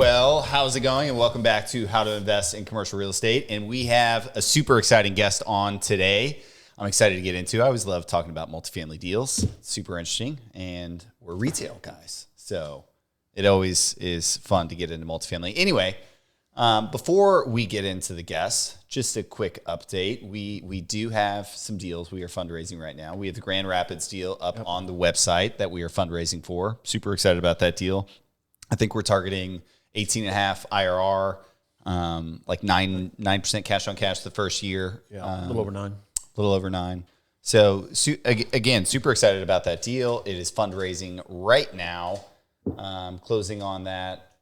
Well, how's it going? And welcome back to How to Invest in Commercial Real Estate. And we have a super exciting guest on today. I'm excited to get into. I always love talking about multifamily deals. It's super interesting. And we're retail guys, so it always is fun to get into multifamily. Anyway, before we get into the guests, just a quick update. We do have some deals we are fundraising right now. We have the Grand Rapids deal up on the website that we are fundraising for. Super excited about that deal. I think we're targeting 18.5 IRR, like 9% cash on cash the first year. Yeah, a little over 9. A little over 9. So again, super excited about that deal. It is fundraising right now. Closing on that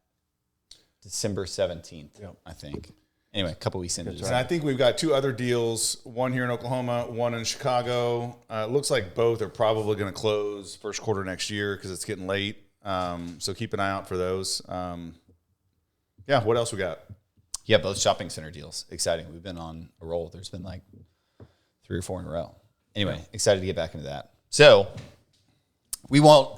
December 17th, I think. Anyway, a couple weeks into it. And I think we've got 2 other deals, one here in Oklahoma, one in Chicago. It looks like both are probably going to close first quarter next year because it's getting late. So keep an eye out for those. What else we got? Yeah, both shopping center deals. Exciting. We've been on a roll. There's been like 3 or 4 in a row. Anyway, excited to get back into that. So we won't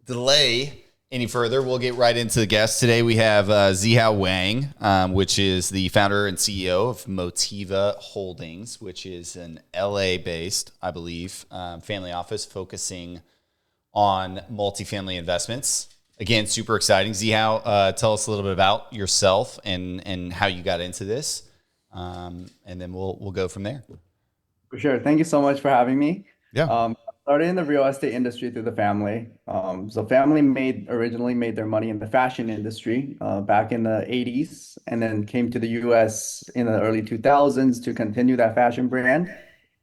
delay any further. We'll get right into the guests. Today we have Zihao Wang, which is the founder and CEO of Motiva Holdings, which is an LA-based, I believe, family office focusing on multifamily investments. Again, super exciting. Zihao, tell us a little bit about yourself and how you got into this, and then we'll go from there. For sure. Thank you so much for having me. Yeah. Started in the real estate industry through the family. So family originally made their money in the fashion industry back in the 80s, and then came to the US in the early 2000s to continue that fashion brand.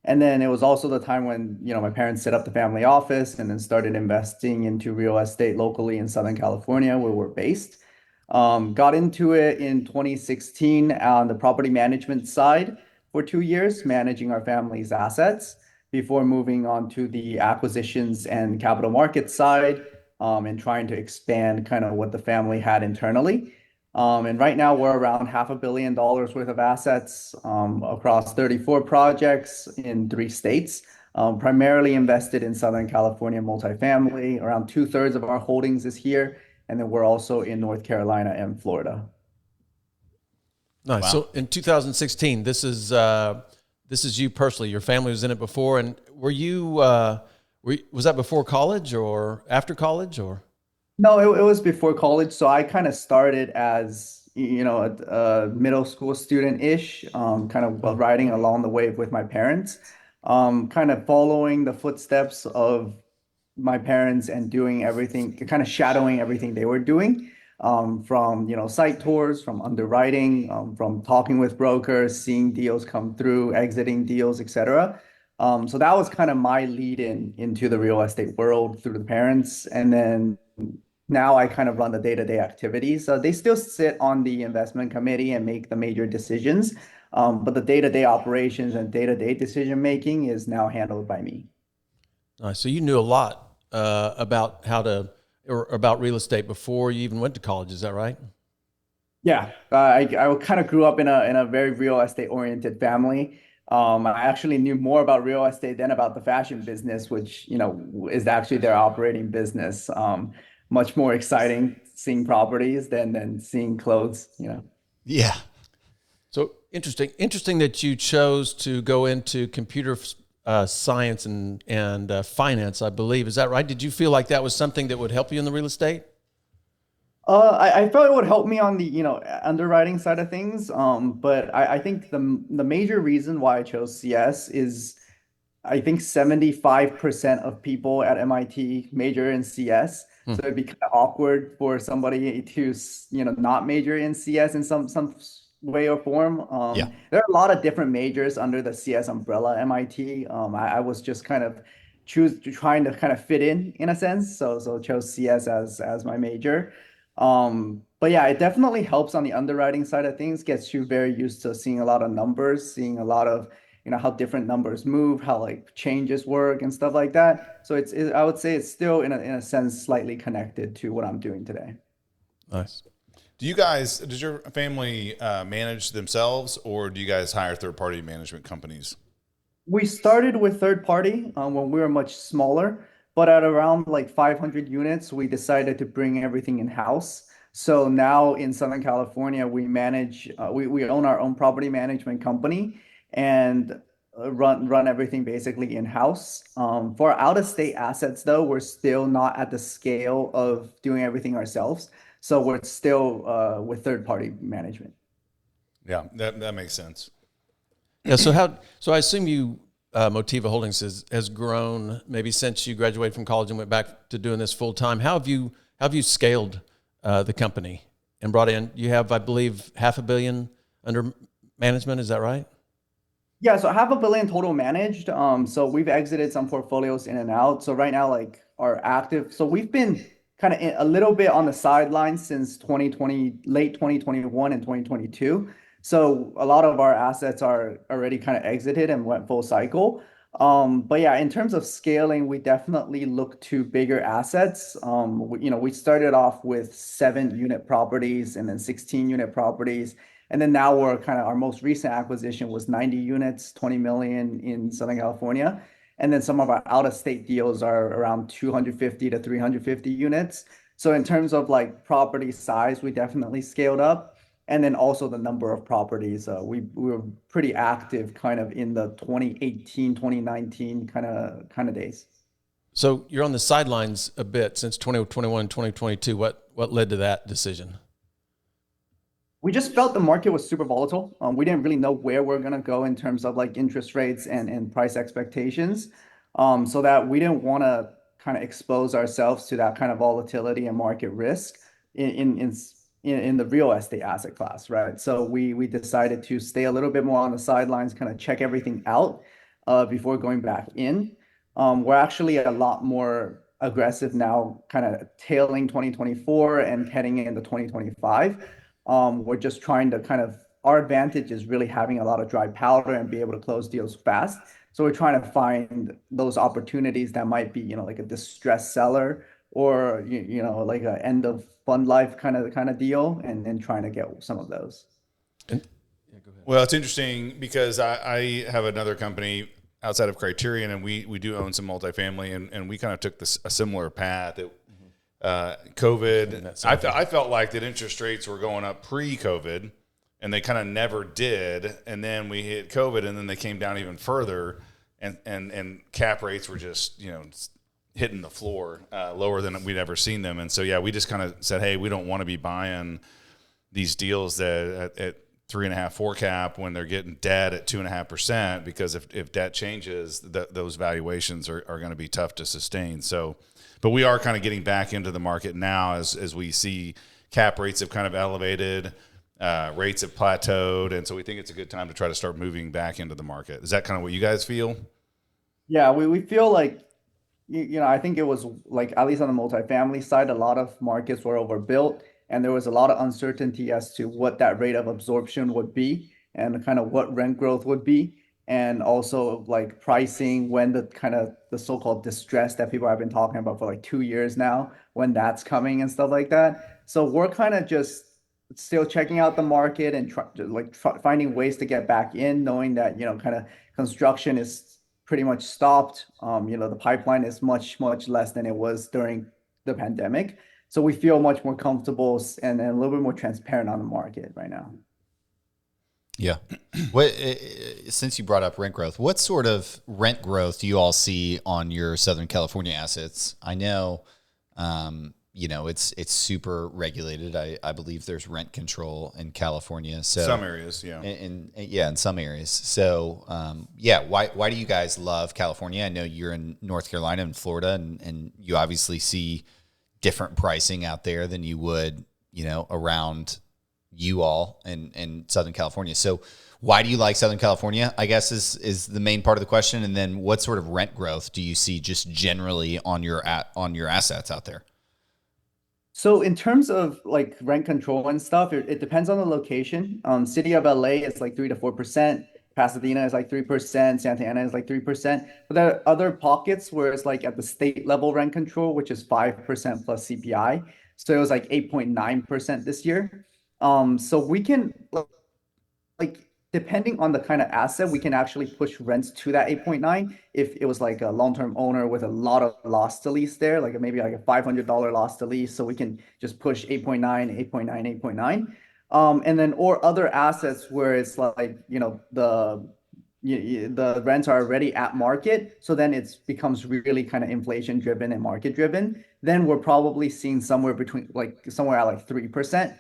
And then it was also the time when, my parents set up the family office and then started investing into real estate locally in Southern California, where we're based. Got into it in 2016 on the property management side for 2 years, managing our family's assets before moving on to the acquisitions and capital market side, and trying to expand kind of what the family had internally. And right now we're around $500 million worth of assets across 34 projects in 3 states, primarily invested in Southern California multifamily. Around 2/3 of our holdings is here, and then we're also in North Carolina and Florida. Nice. Wow. So in 2016, this is you personally. Your family was in it before, and was that before college or after college or? No, it was before college. So I kind of started as, a middle school student-ish, kind of riding along the way with my parents, kind of following the footsteps of my parents and doing everything, kind of shadowing everything they were doing, from, site tours, from underwriting, from talking with brokers, seeing deals come through, exiting deals, etc. So that was kind of my lead into the real estate world through the parents. And then now I kind of run the day-to-day activities. So they still sit on the investment committee and make the major decisions. But the day-to-day operations and day-to-day decision-making is now handled by me. Nice. So you knew a lot about about real estate before you even went to college. Is that right? Yeah, I kind of grew up in a very real estate oriented family. I actually knew more about real estate than about the fashion business, which, is actually their operating business. Much more exciting seeing properties than seeing clothes, Yeah. So interesting that you chose to go into computer science and finance, I believe. Is that right? Did you feel like that was something that would help you in the real estate? I felt it would help me on the, underwriting side of things. But I think the major reason why I chose CS is I think 75% of people at MIT major in CS. So it'd be kind of awkward for somebody to, not major in CS in some way or form. Yeah. There are a lot of different majors under the CS umbrella at MIT. I was just kind of trying to kind of fit in a sense. So chose CS as my major. But yeah, it definitely helps on the underwriting side of things, gets you very used to seeing a lot of numbers, seeing a lot of, how different numbers move, how like changes work and stuff like that. So I would say it's still in a sense slightly connected to what I'm doing today. Nice. Does your family manage themselves, or do you guys hire third-party management companies? We started with third party when we were much smaller, but at around like 500 units, we decided to bring everything in-house. So now in Southern California, we own our own property management company and run everything basically in-house. For out of state assets though, we're still not at the scale of doing everything ourselves. So we're still with third party management. Yeah, that makes sense. Yeah. So I assume Motiva Holdings has grown maybe since you graduated from college and went back to doing this full time. How have you scaled the company and brought in? You have, I believe, $500 million under management. Is that right? Yeah, so $500 million total managed. So we've exited some portfolios in and out. So right now, like our active, so we've been kind of a little bit on the sidelines since 2020, late 2021 and 2022. So a lot of our assets are already kind of exited and went full cycle. But yeah, in terms of scaling, we definitely look to bigger assets. We started off with 7 unit properties and then 16 unit properties. And then now we're kind of our most recent acquisition was 90 units, 20 million in Southern California. And then some of our out of state deals are around 250 to 350 units. So in terms of like property size, we definitely scaled up. And then also the number of properties, we were pretty active kind of in the 2018, 2019 kind of days. So you're on the sidelines a bit since 2021, 2022. What led to that decision? We just felt the market was super volatile. We didn't really know where we're gonna go in terms of like interest rates and price expectations. So that we didn't want to kind of expose ourselves to that kind of volatility and market risk in in in, in the real estate asset class, right? So we decided to stay a little bit more on the sidelines, kind of check everything out before going back in. We're actually a lot more aggressive now, kind of tailing 2024 and heading into 2025. We're just trying to kind of, our advantage is really having a lot of dry powder and be able to close deals fast. So we're trying to find those opportunities that might be, like a distressed seller or, like a end of fund life kind of deal and trying to get some of those. And, yeah, go ahead. Well, it's interesting because I have another company outside of Criterion, and we do own some multifamily, and we kind of took a similar path. COVID, I felt like that interest rates were going up pre-COVID, and they kind of never did. And then we hit COVID, and then they came down even further, and cap rates were just hitting the floor lower than we'd ever seen them. And so yeah, we just kind of said, hey, we don't want to be buying these deals that at 3.5, 4 cap when they're getting debt at 2.5%, because if debt changes, those valuations are going to be tough to sustain. So, but we are kind of getting back into the market now as we see cap rates have kind of elevated, rates have plateaued, and so we think it's a good time to try to start moving back into the market. Is that kind of what you guys feel? Yeah, we feel like, I think it was like, at least on the multifamily side, a lot of markets were overbuilt and there was a lot of uncertainty as to what that rate of absorption would be and kind of what rent growth would be. And also like pricing when the so-called distress that people have been talking about for like 2 years now, when that's coming and stuff like that. So we're kind of just still checking out the market and finding ways to get back in, knowing that, kind of construction is pretty much stopped. The pipeline is much, much less than it was during the pandemic. So we feel much more comfortable and a little bit more transparent on the market right now. Yeah. Since you brought up rent growth, what sort of rent growth do you all see on your Southern California assets? I know, it's super regulated. I believe there's rent control in California. So some areas, yeah. In some areas. So, why do you guys love California? I know you're in North Carolina and Florida, and you obviously see different pricing out there than you would, around you all in Southern California. So why do you like Southern California, I guess is the main part of the question. And then what sort of rent growth do you see just generally on your assets out there? So in terms of like rent control and stuff, it depends on the location. City of LA is like 3 to 4%. Pasadena is like 3%. Santa Ana is like 3%. But there are other pockets where it's like at the state level rent control, which is 5% plus CPI. So it was like 8.9% this year. So we can like depending on the kind of asset, we can actually push rents to that 8.9. If it was like a long-term owner with a lot of loss to lease there, like maybe like a $500 loss to lease, so we can just push 8.9, 8.9, 8.9. And then or other assets where it's like, the rents are already at market, so then it becomes really kind of inflation driven and market driven. Then we're probably seeing somewhere at like 3%,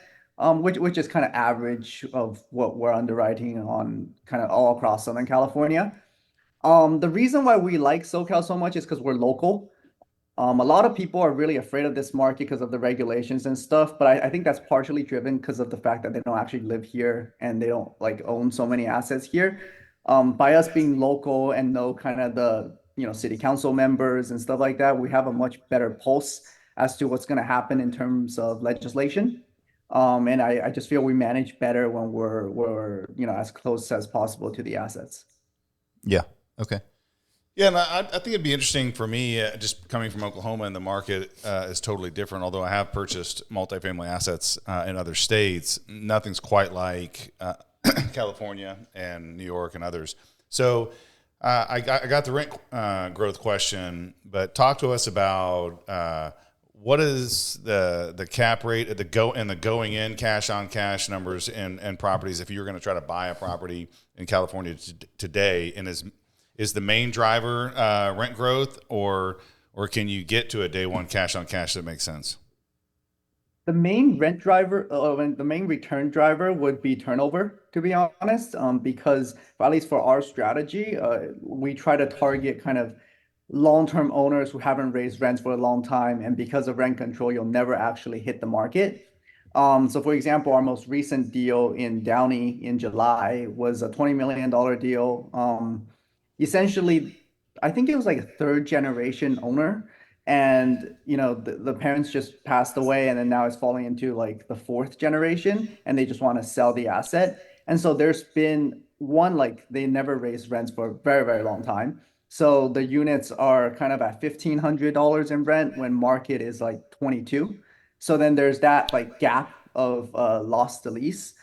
which is kind of average of what we're underwriting on kind of all across Southern California. The reason why we like SoCal so much is because we're local. A lot of people are really afraid of this market because of the regulations and stuff, but I think that's partially driven because of the fact that they don't actually live here and they don't like own so many assets here. By us being local and know kind of the city council members and stuff like that, we have a much better pulse as to what's going to happen in terms of legislation. And I just feel we manage better when we're as close as possible to the assets. Yeah. Okay. Yeah, and I think it'd be interesting for me, just coming from Oklahoma, and the market is totally different. Although I have purchased multifamily assets in other states, nothing's quite like California and New York and others. So I got the rent growth question, but talk to us about what is the cap rate at the going in cash on cash numbers and properties if you're going to try to buy a property in California today, and is the main driver rent growth, or can you get to a day one cash on cash that makes sense? The main the main return driver would be turnover, to be honest, because at least for our strategy, we try to target kind of long-term owners who haven't raised rents for a long time, and because of rent control, you'll never actually hit the market. So for example, our most recent deal in Downey in July was a $20 million deal. Essentially, I think it was like a third generation owner, and the parents just passed away, and then now it's falling into like the fourth generation, and they just want to sell the asset. And so there's been one, like they never raised rents for a very, very long time. So the units are kind of at $1,500 in rent when market is like 22. So then there's that like gap of loss to lease.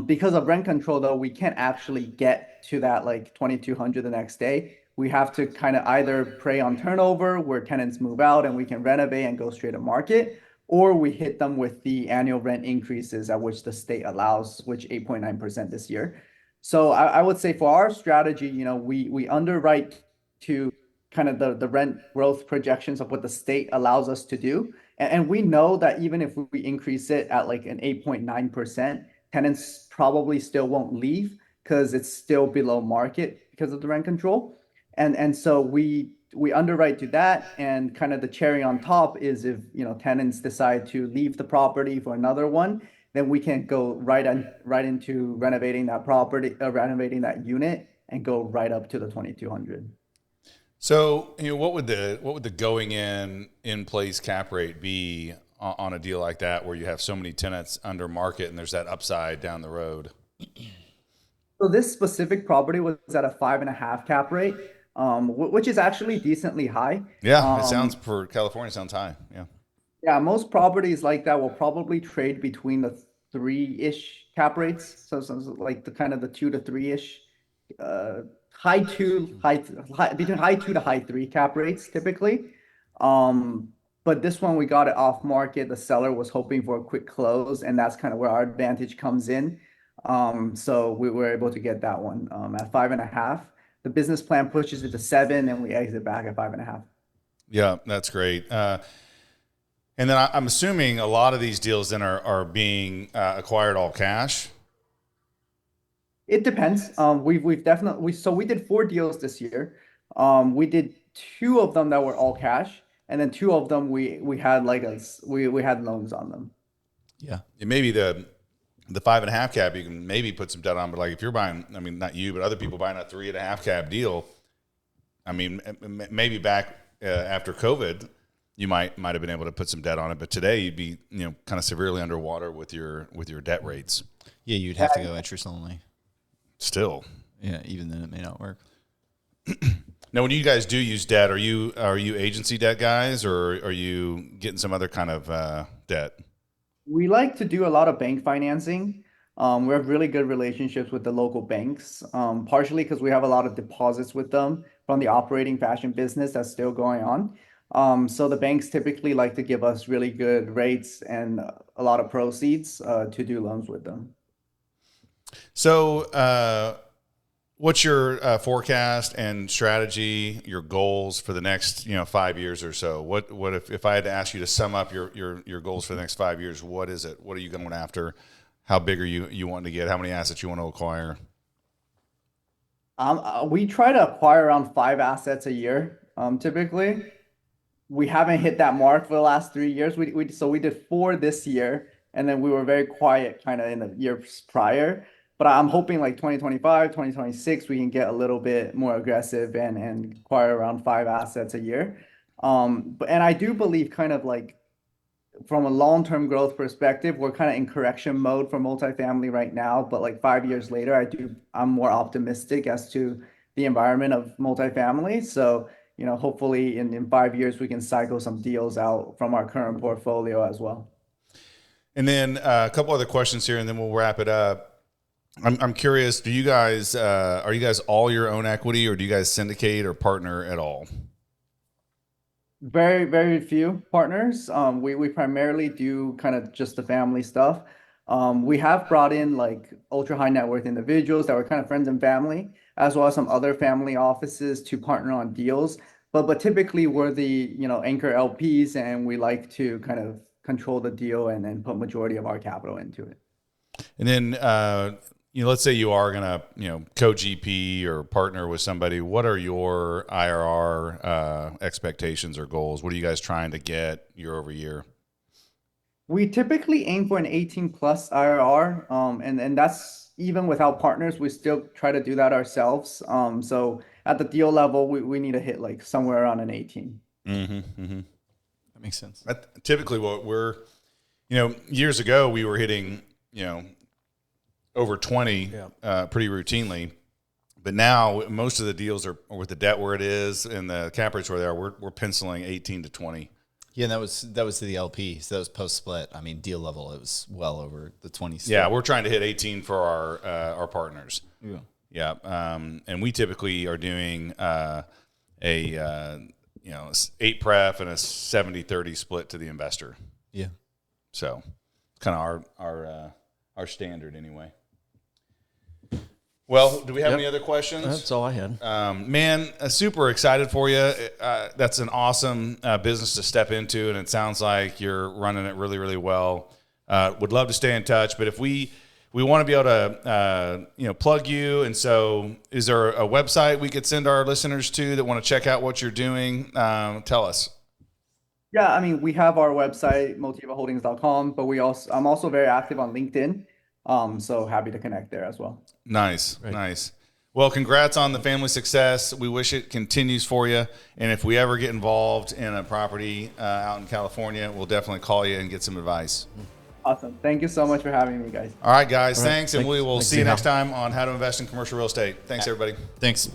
Because of rent control, though, we can't actually get to that like 2,200 the next day. We have to kind of either prey on turnover where tenants move out and we can renovate and go straight to market, or we hit them with the annual rent increases at which the state allows, which 8.9% this year. So I would say for our strategy, we underwrite to kind of the rent growth projections of what the state allows us to do. And we know that even if we increase it at like an 8.9%, tenants probably still won't leave because it's still below market because of the rent control. And so we underwrite to that, and kind of the cherry on top is if tenants decide to leave the property for another one, then we can go right into renovating that property, renovating that unit, and go right up to the 2,200. So what would the going in place cap rate be on a deal like that, where you have so many tenants under market and there's that upside down the road? So this specific property was at a 5.5 cap rate, which is actually decently high. Yeah, it sounds, for California, sounds high. Yeah. Yeah, most properties like that will probably trade between the 3-ish cap rates. So like the kind of the 2 to 3-ish, between high 2 to high 3 cap rates typically. But this one we got it off market. The seller was hoping for a quick close, and that's kind of where our advantage comes in. So we were able to get that one at 5.5. The business plan pushes it to 7, and we exit back at 5.5. Yeah, that's great. And then I'm assuming a lot of these deals then are being acquired all cash. It depends. We've definitely we did 4 deals this year. We did 2 of them that were all cash, and then 2 of them we had we had loans on them. Yeah, and maybe the 5.5 cap you can maybe put some debt on, but like if you're buying, I mean, not you, but other people buying a 3.5 cap deal, I mean, maybe back after COVID, you might have been able to put some debt on it, but today you'd be kind of severely underwater with your debt rates. Yeah, you'd have to go interest only. Still, yeah, even then it may not work. Now, when you guys do use debt, are you agency debt guys, or are you getting some other kind of debt? We like to do a lot of bank financing. We have really good relationships with the local banks, partially because we have a lot of deposits with them from the operating fashion business that's still going on. So the banks typically like to give us really good rates and a lot of proceeds to do loans with them. So, what's your forecast and strategy, your goals for the next 5 years or so? What if I had to ask you to sum up your goals for the next 5 years? What is it? What are you going after? How big are you wanting to get? How many assets you want to acquire? We try to acquire around 5 assets a year, typically. We haven't hit that mark for the last 3 years. We did 4 this year, and then we were very quiet kind of in the years prior. But I'm hoping like 2025, 2026, we can get a little bit more aggressive and acquire around 5 assets a year. And I do believe kind of like from a long-term growth perspective, we're kind of in correction mode for multifamily right now. But like 5 years later, I'm more optimistic as to the environment of multifamily. So, hopefully in 5 years, we can cycle some deals out from our current portfolio as well. And then a couple other questions here, and then we'll wrap it up. I'm curious, are you guys all your own equity, or do you guys syndicate or partner at all? Very, very few partners. We primarily do kind of just the family stuff. We have brought in like ultra high net worth individuals that were kind of friends and family, as well as some other family offices to partner on deals. But typically we're the anchor LPs, and we like to kind of control the deal and then put majority of our capital into it. And then let's say you are gonna co-GP or partner with somebody. What are your IRR expectations or goals? What are you guys trying to get year over year? We typically aim for an 18 plus IRR, and that's even without partners. We still try to do that ourselves. So at the deal level, we need to hit like somewhere around an 18. That makes sense. Typically, what we're years ago we were hitting over 20 pretty routinely, but now most of the deals are with the debt where it is and the cap rates where they are. We're penciling 18 to 20. Yeah, and that was to the LP. So that was post split. I mean, deal level, it was well over the 20. Yeah, we're trying to hit 18 for our partners. Yeah. And we typically are doing a 8 pref and a 70-30 split to the investor. Yeah. So kind of our standard anyway. Well, do we have any other questions? That's all I had. Man, super excited for you. That's an awesome business to step into, and it sounds like you're running it really, really well. Would love to stay in touch, but if we want to be able to plug you, and so is there a website we could send our listeners to that want to check out what you're doing? Tell us. Yeah, I mean, we have our website, motivaholdings.com, but I'm also very active on LinkedIn. So happy to connect there as well. Nice. Well, congrats on the family success. We wish it continues for you. And if we ever get involved in a property out in California, we'll definitely call you and get some advice. Awesome. Thank you so much for having me, guys. All right, guys. Thanks. And we will see you next time on How to Invest in Commercial Real Estate. Thanks, everybody. Thanks.